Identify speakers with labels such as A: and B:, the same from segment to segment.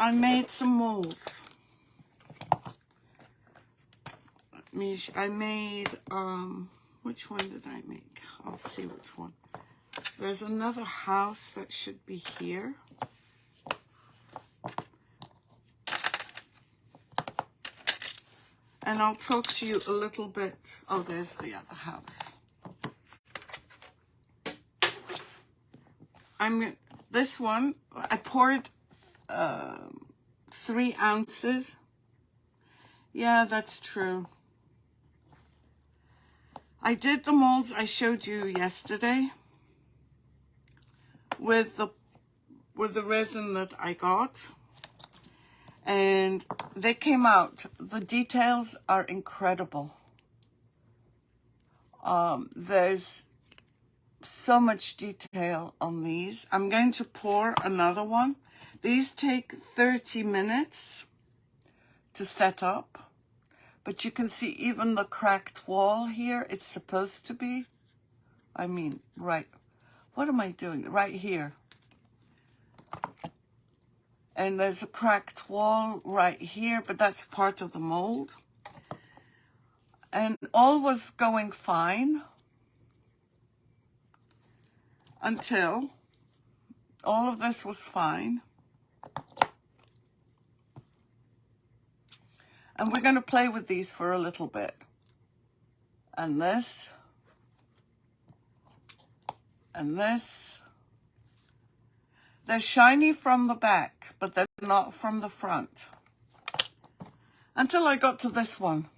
A: I made some molds. I made, which one did I make? I'll see which one. There's another house that should be here. And I'll talk to you a little bit. Oh, there's the other house. This one, I poured 3 ounces. Yeah, that's true. I did the molds I showed you yesterday with the resin that I got, and they came out. The details are incredible. There's so much detail on these. I'm going to pour another one. These take 30 minutes to set up, but you can see even the cracked wall here. It's supposed to be, I mean, right, what am I doing? Right here. And there's a cracked wall right here, but that's part of the mold. And all was going fine until all of this was fine. And we're going to play with these for a little bit. And this. And this. They're shiny from the back, but they're not from the front. Until I got to this one.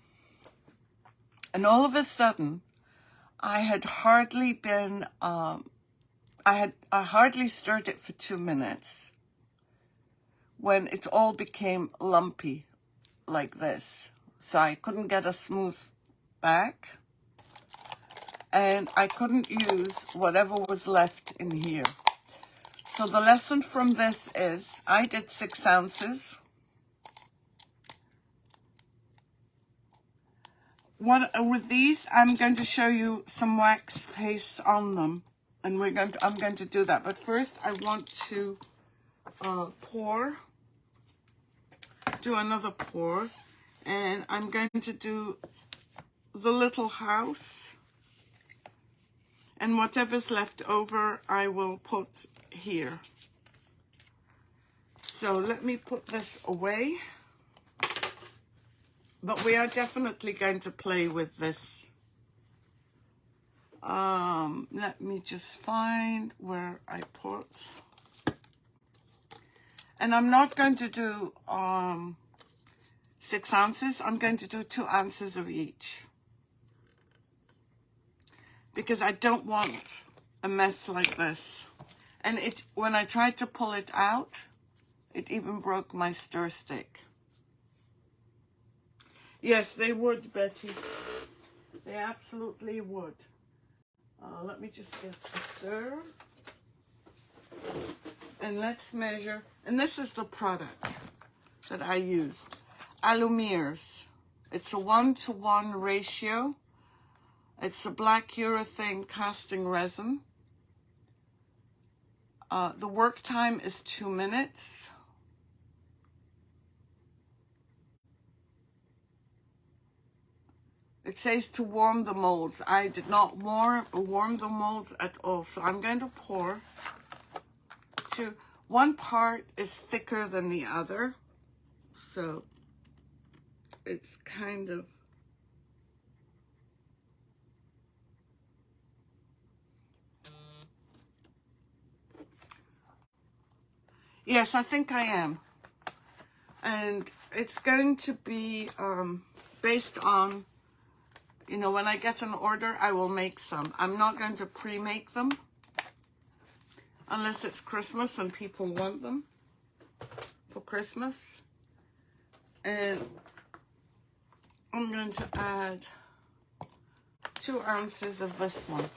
A: And all of a sudden, I had hardly been, I hardly stirred it for 2 minutes when it all became lumpy like this. So I couldn't get a smooth back, and I couldn't use whatever was left in here. So the lesson from this is I did 6 ounces. With these, I'm going to show you some wax paste on them, and I'm going to do that. But first, I want to do another pour, and I'm going to do the little house, and whatever's left over, I will put here. So let me put this away. But we are definitely going to play with this. Let me just find where I put. And I'm not going to do 6 ounces. I'm going to do 2 ounces of each. Because I don't want a mess like this. And when I tried to pull it out, it even broke my stir stick. Yes, they would, Betty. They absolutely would. Let me just get a stir. And let's measure. And this is the product that I used. Alumires. It's a 1-to-1 ratio. It's a black urethane casting resin. The work time is 2 minutes. It says to warm the molds. I did not warm the molds at all. So I'm going to pour. One part is thicker than the other. So it's kind of... Yes, I think I am. And it's going to be based on... You know, when I get an order, I will make some. I'm not going to pre-make them unless it's Christmas and people want them for Christmas. And I'm going to add 2 ounces of this one.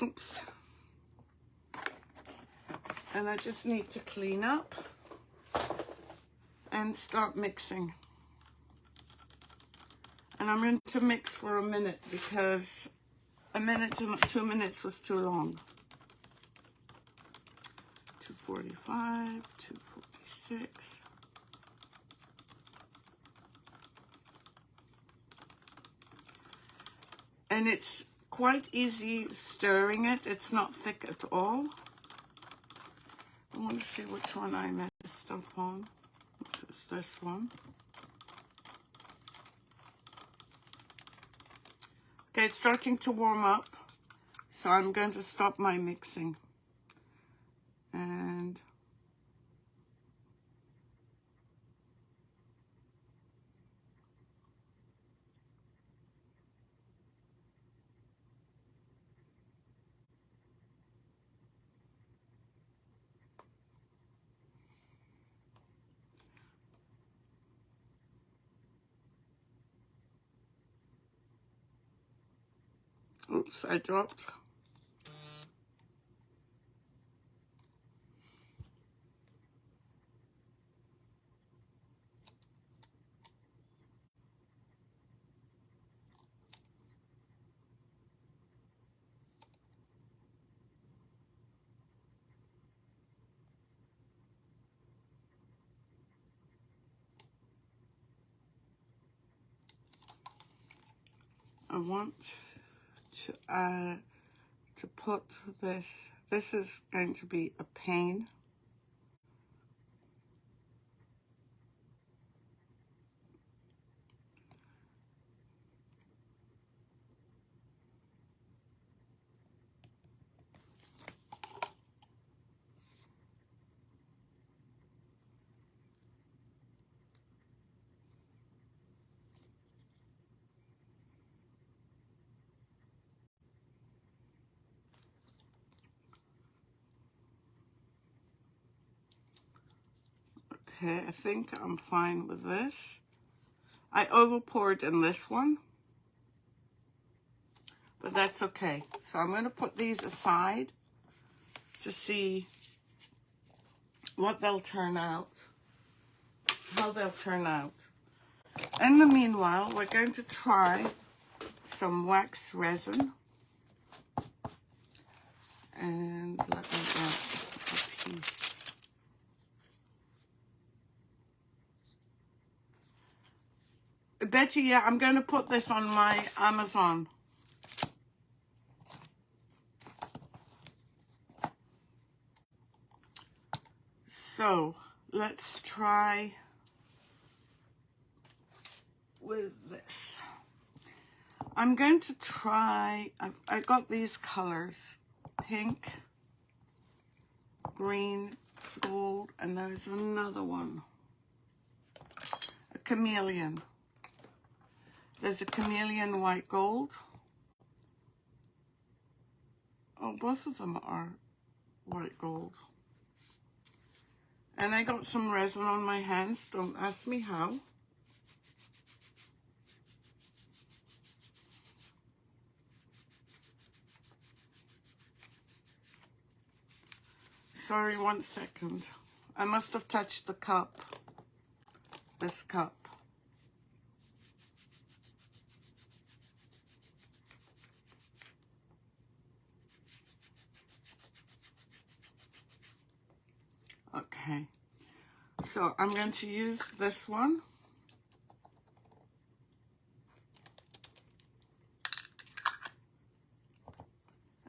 A: Oops. And I just need to clean up and start mixing. And I'm going to mix for a minute because a minute to 2 minutes was too long. 245, 246. And it's quite easy stirring it. It's not thick at all. I want to see which one I messed up on, which is this one. Okay, it's starting to warm up, so I'm going to stop my mixing. And oops, I dropped. I want to put this. This is going to be a pain. Okay, I think I'm fine with this. I over poured in this one, but that's okay. So I'm going to put these aside to see what they'll turn out, how they'll turn out. In the meanwhile, we're going to try some wax resin. And let me get a piece. Betty, yeah, I'm going to put this on my Amazon. So, let's try with this. I'm going to try, I got these colors, pink, green, gold, and there's another one, a chameleon. There's a chameleon white gold. Oh, both of them are white gold. And I got some resin on my hands, don't ask me how. Sorry, 1 second. I must have touched the cup, this cup. Okay, so I'm going to use this one.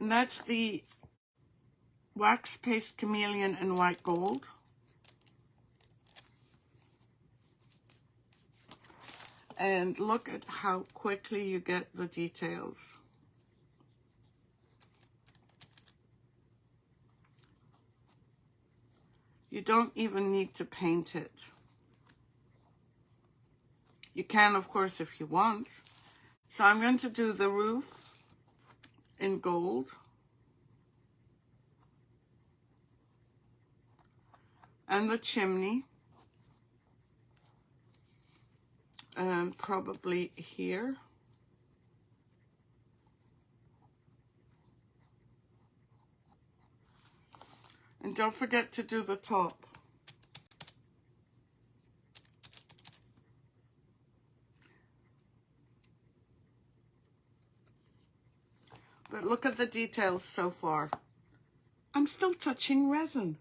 A: And that's the Wax Paste Chameleon in white gold. And look at how quickly you get the details. You don't even need to paint it. You can, of course, if you want. So I'm going to do the roof in gold. And the chimney. And probably here. And don't forget to do the top. But look at the details so far. I'm still touching resin.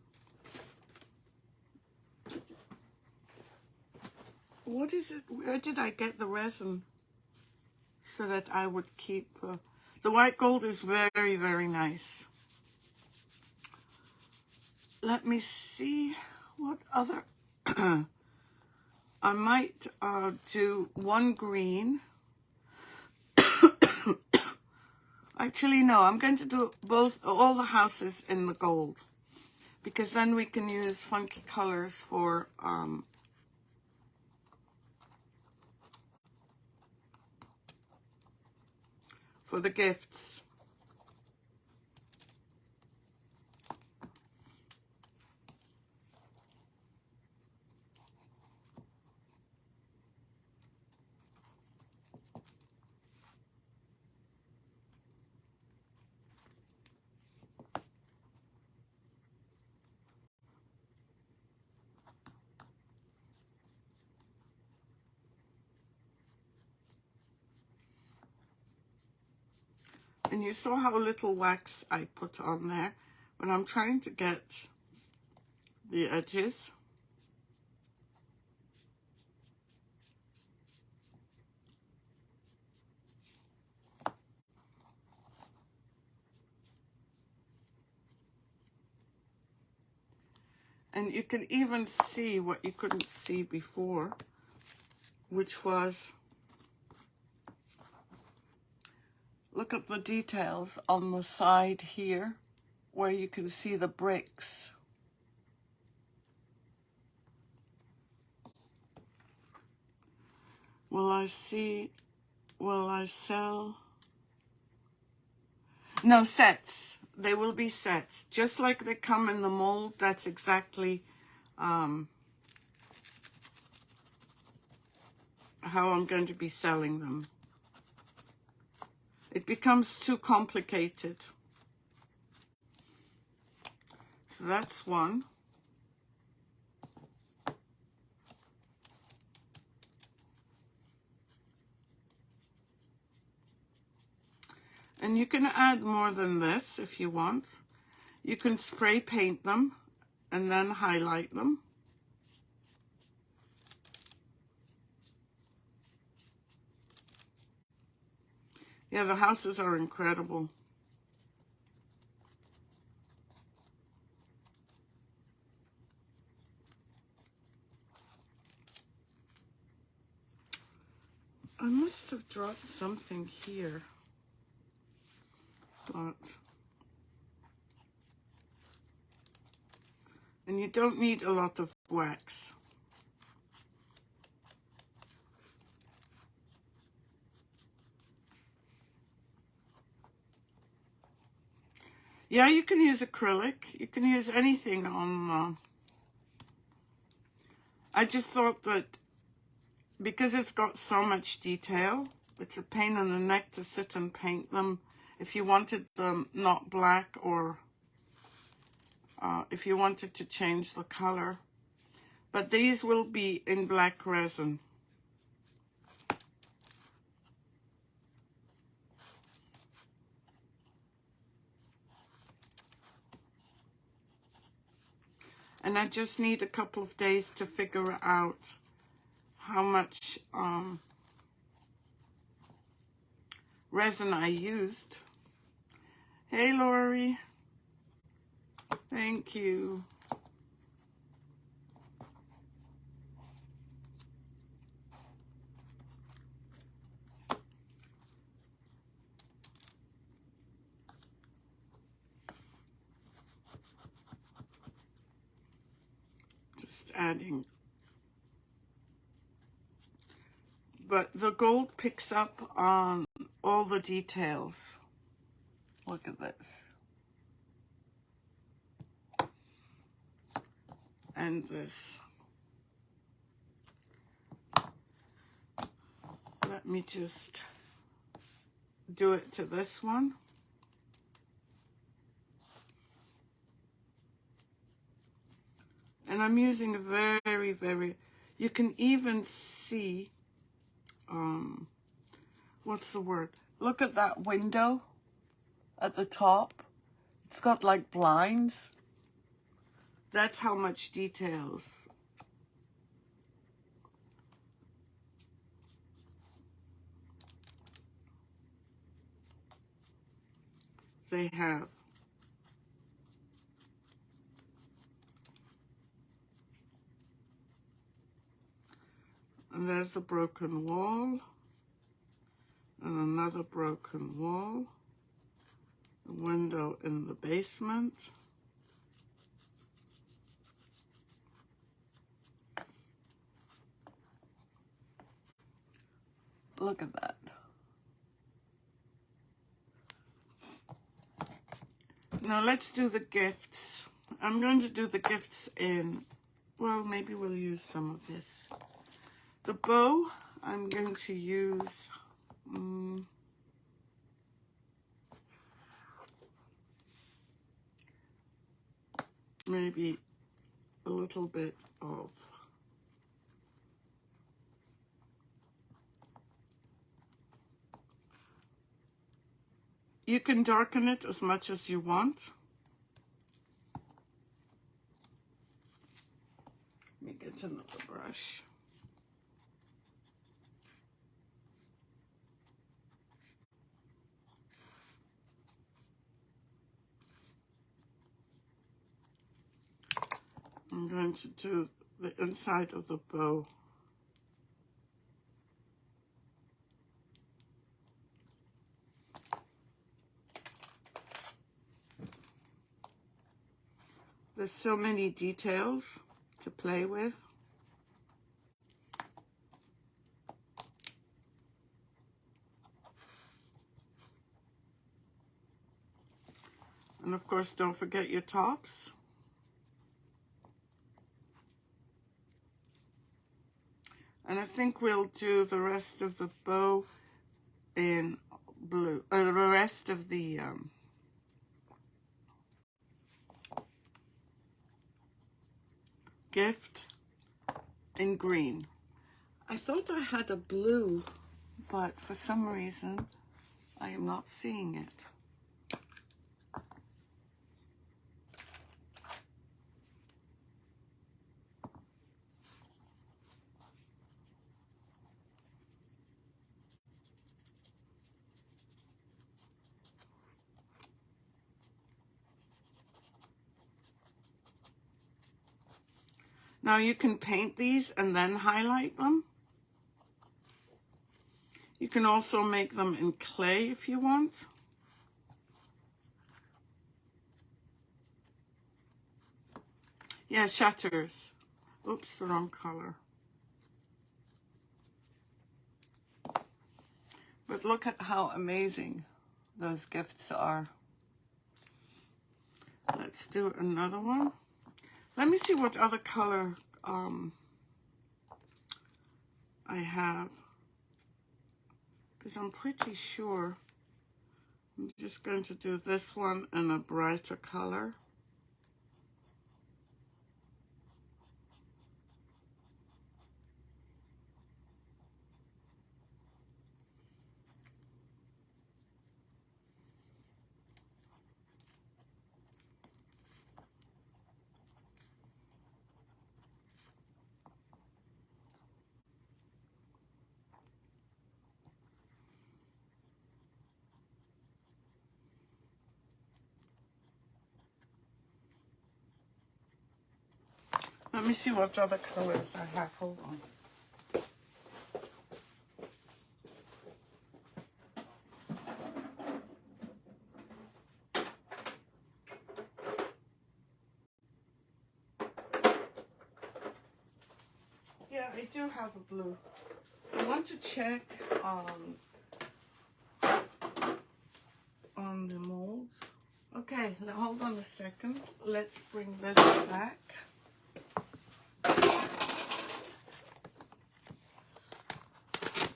A: What is it? Where did I get the resin so that I would keep... the white gold is very, very nice. Let me see what other... I might do one green. Actually, no, I'm going to do all the houses in the gold, because then we can use funky colors for the gifts. And you saw how little wax I put on there when I'm trying to get the edges. And you can even see what you couldn't see before, which was, look at the details on the side here, where you can see the bricks. Will I sell? No, sets. They will be sets. Just like they come in the mold, that's exactly how I'm going to be selling them. It becomes too complicated. So that's one. And you can add more than this if you want. You can spray paint them and then highlight them. Yeah, the houses are incredible. I must have dropped something here. But... and you don't need a lot of wax. Yeah, you can use acrylic. You can use anything on... I just thought that because it's got so much detail, it's a pain in the neck to sit and paint them. If you wanted them not black, or if you wanted to change the color. But these will be in black resin. And I just need a couple of days to figure out how much resin I used. Hey, Lori. Thank you. Just adding. But the gold picks up on all the details. Look at this. And this. Let me just do it to this one. And I'm using a very, very, you can even see, what's the word? Look at that window. at the top. It's got like blinds. That's how much details they have. And there's the broken wall, and another broken wall, a window in the basement. Look at that. Now let's do the gifts. I'm going to do the gifts in, well, maybe we'll use some of this. The bow, I'm going to use maybe a little bit of you can darken it as much as you want. Let me get another brush. I'm going to do the inside of the bow. There's so many details to play with. And of course, don't forget your tops. And I think we'll do the rest of the bow in blue, or the rest of the gift in green. I thought I had a blue, but for some reason I am not seeing it. Now you can paint these and then highlight them. You can also make them in clay if you want. Yeah, shutters. Oops, the wrong color. But look at how amazing those gifts are. Let's do another one. Let me see what other color I have, because I'm pretty sure I'm just going to do this one in a brighter color. Let me see what other colors I have. Hold on. Yeah, I do have a blue. I want to check on the molds. Okay, now hold on a second. Let's bring this back.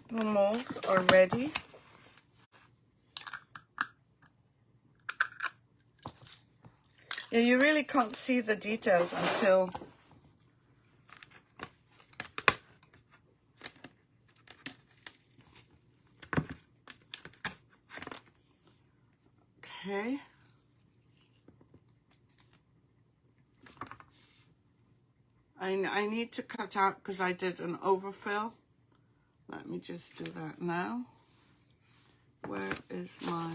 A: The molds are ready. Yeah, you really can't see the details until Okay. I need to cut out because I did an overfill. Let me just do that now. Where is my...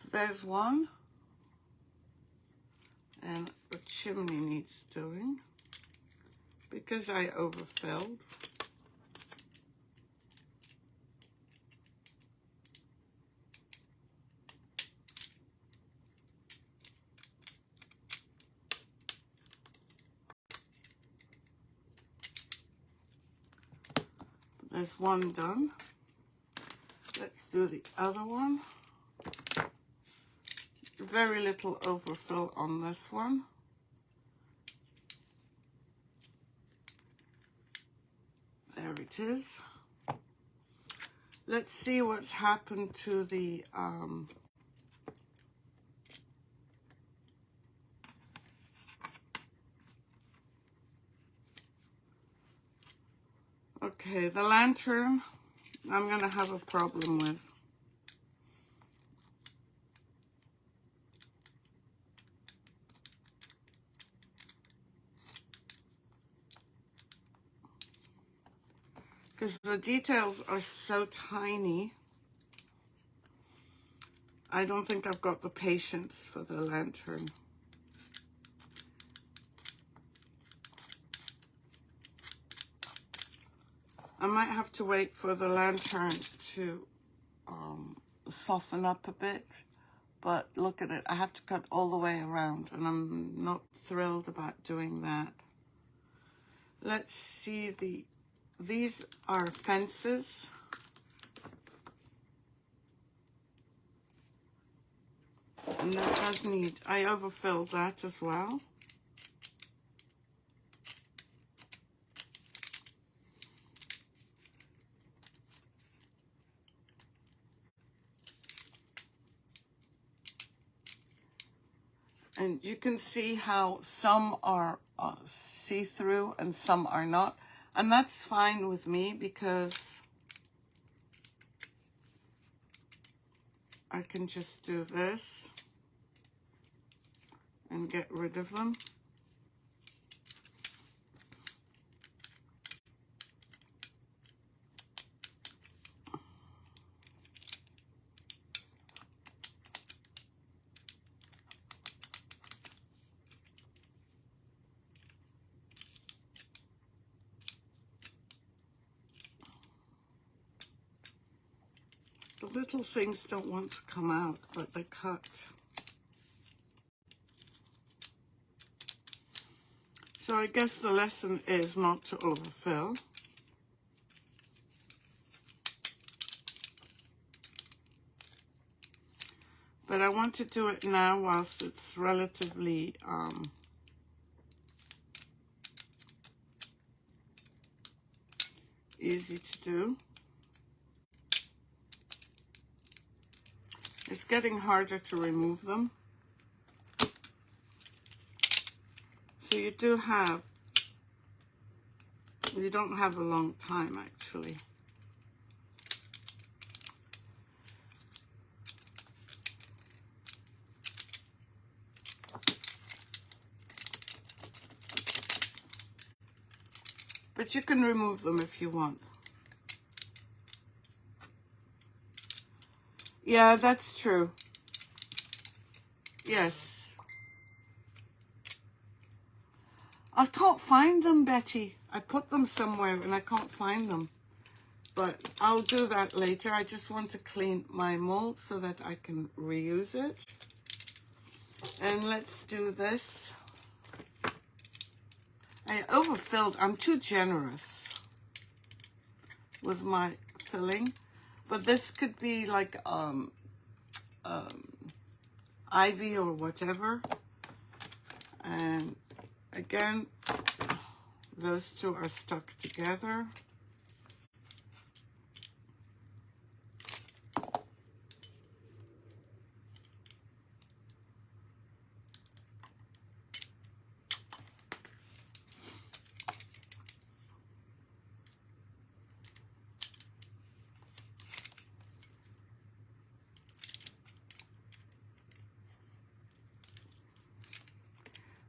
A: There's one, and the chimney needs doing because I overfilled. There's one done. Let's do the other one. Very little overfill on this one. There it is. Let's see what's happened to the okay, the lantern I'm gonna have a problem with. Because the details are so tiny. I don't think I've got the patience for the lantern. I might have to wait for the lantern to soften up a bit. But look at it, I have to cut all the way around, and I'm not thrilled about doing that. Let's see, these are fences. And that does need, I overfilled that as well. And you can see how some are see-through and some are not. And that's fine with me because I can just do this and get rid of them. The little things don't want to come out, but they cut. So I guess the lesson is not to overfill. But I want to do it now whilst it's relatively easy to do. It's getting harder to remove them. So you don't have a long time actually. But you can remove them if you want. Yeah, that's true. Yes. I can't find them, Betty. I put them somewhere and I can't find them. but I'll do that later. I just want to clean my mold so that I can reuse it. And let's do this. I overfilled. I'm too generous with my filling, but this could be like ivy or whatever. And again, those two are stuck together.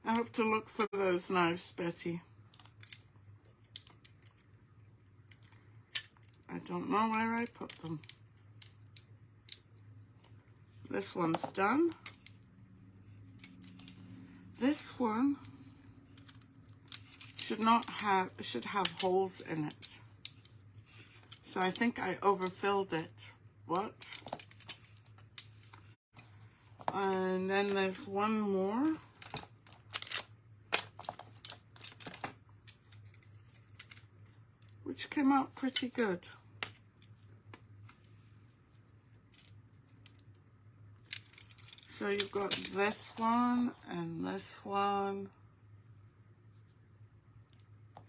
A: I have to look for those knives, Betty. I don't know where I put them. This one's done. This one should have holes in it. So I think I overfilled it. What? And then there's one more. Which came out pretty good. So you've got this one and this one.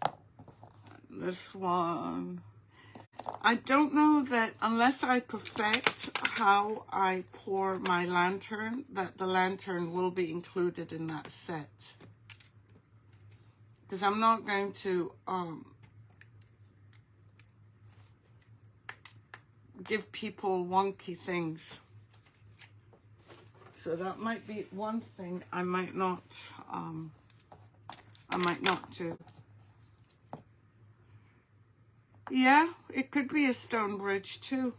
A: And this one. I don't know that unless I perfect how I pour my lantern, that the lantern will be included in that set. Because I'm not going to give people wonky things. So that might be one thing I might not do. Yeah, it could be a stone bridge too.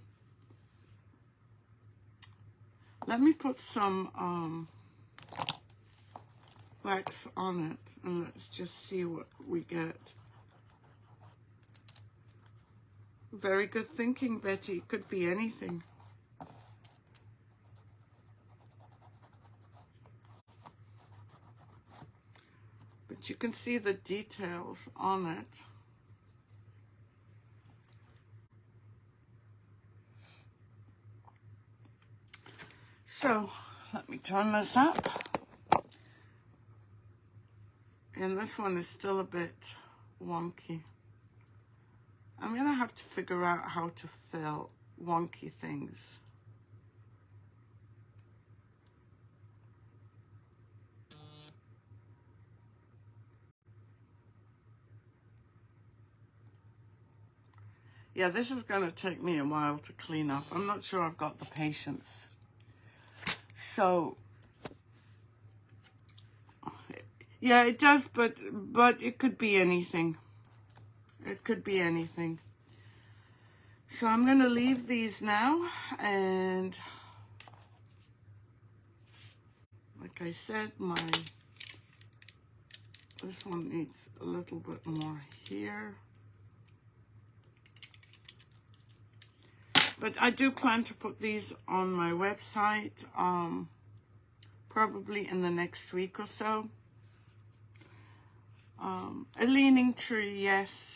A: Let me put some wax on it and let's just see what we get. Very good thinking, Betty. It could be anything. But you can see the details on it. So, let me turn this up. And this one is still a bit wonky. I'm going to have to figure out how to fill wonky things. Yeah, this is going to take me a while to clean up. I'm not sure I've got the patience. So, yeah, it does, but it could be anything. It could be anything. So I'm going to leave these now, and like I said, this one needs a little bit more here. But I do plan to put these on my website, probably in the next week or so. A leaning tree, yes.